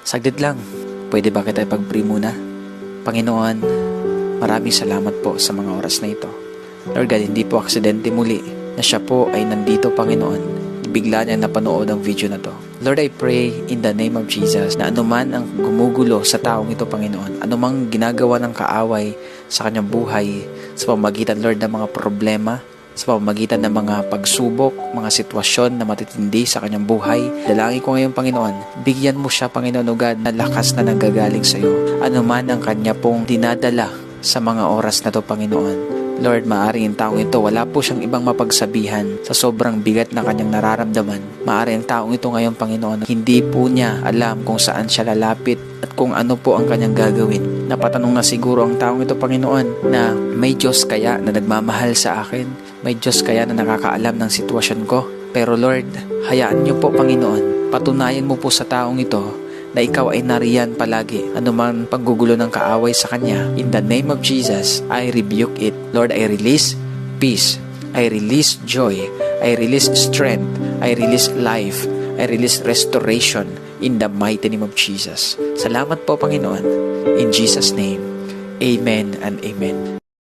Saglit lang, pwede ba kita ipag-pray muna? Panginoon, maraming salamat po sa mga oras na ito. Lord God, hindi po aksidente muli na siya po ay nandito, Panginoon. Bigla niya napanood ang video na to. Lord, I pray in the name of Jesus na anuman ang gumugulo sa taong ito, Panginoon, anumang ginagawa ng kaaway sa kanyang buhay, sa pamamagitan, Lord, ng mga problema, sa pamamagitan ng mga pagsubok, mga sitwasyon na matitindi sa kanyang buhay, dalangin ko ngayon, Panginoon, bigyan mo siya, Panginoon, o God, na lakas na nanggagaling sa iyo. Anuman ang kanya pong dinadala sa mga oras na to, Panginoon. Lord, maaaring ang taong ito, wala po siyang ibang mapagsabihan sa sobrang bigat na kanyang nararamdaman. Maaaring ang taong ito ngayon, Panginoon, hindi po niya alam kung saan siya lalapit at kung ano po ang kanyang gagawin. Napatanong na siguro ang taong ito, Panginoon, na may Diyos kaya na nagmamahal sa akin? May Diyos kaya na nakakaalam ng sitwasyon ko? Pero Lord, hayaan niyo po, Panginoon, patunayan mo po sa taong ito na ikaw ay nariyan palagi. Anuman paggugulo ng kaaway sa kanya, in the name of Jesus, I rebuke it. Lord, I release peace. I release joy. I release strength. I release life. I release restoration in the mighty name of Jesus. Salamat po, Panginoon. In Jesus' name, amen and amen.